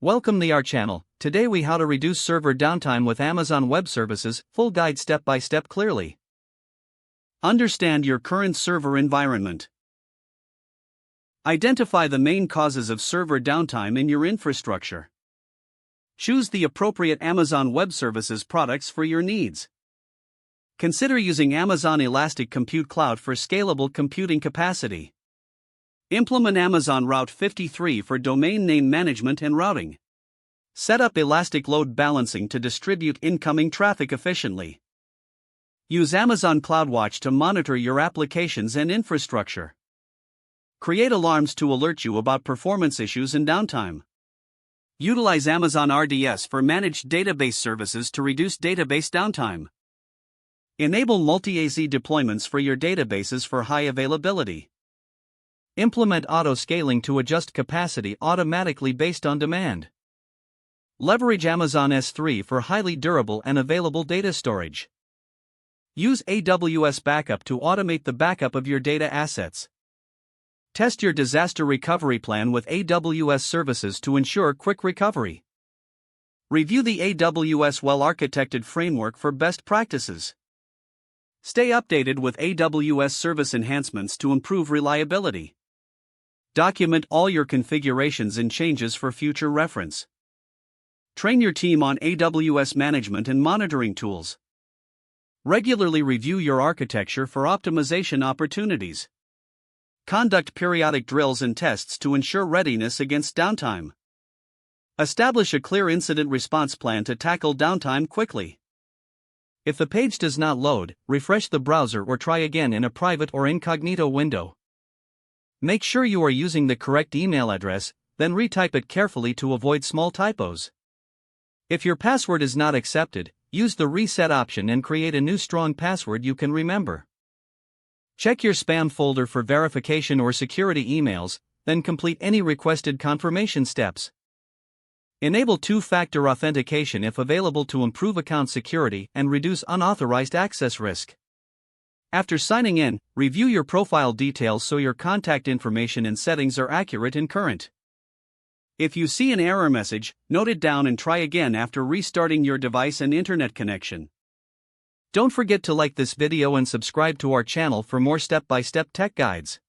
Welcome to our channel. Today we how to reduce server downtime with Amazon Web Services, full guide step by step clearly. Understand your current server environment. Identify the main causes of server downtime in your infrastructure. Choose the appropriate Amazon Web Services products for your needs. Consider using Amazon Elastic Compute Cloud for scalable computing capacity. Implement Amazon Route 53 for domain name management and routing. Set up Elastic Load Balancing to distribute incoming traffic efficiently. Use Amazon CloudWatch to monitor your applications and infrastructure. Create alarms to alert you about performance issues and downtime. Utilize Amazon RDS for managed database services to reduce database downtime. Enable multi-AZ deployments for your databases for high availability. Implement auto-scaling to adjust capacity automatically based on demand. Leverage Amazon S3 for highly durable and available data storage. Use AWS Backup to automate the backup of your data assets. Test your disaster recovery plan with AWS services to ensure quick recovery. Review the AWS well-architected framework for best practices. Stay updated with AWS service enhancements to improve reliability. Document all your configurations and changes for future reference. Train your team on AWS management and monitoring tools. Regularly review your architecture for optimization opportunities. Conduct periodic drills and tests to ensure readiness against downtime. Establish a clear incident response plan to tackle downtime quickly. If the page does not load, refresh the browser or try again in a private or incognito window. Make sure you are using the correct email address, then retype it carefully to avoid small typos. If your password is not accepted, use the reset option and create a new strong password you can remember. Check your spam folder for verification or security emails, then complete any requested confirmation steps. Enable two-factor authentication if available to improve account security and reduce unauthorized access risk. After signing in, review your profile details so your contact information and settings are accurate and current. If you see an error message, note it down and try again after restarting your device and internet connection. Don't forget to like this video and subscribe to our channel for more step-by-step tech guides.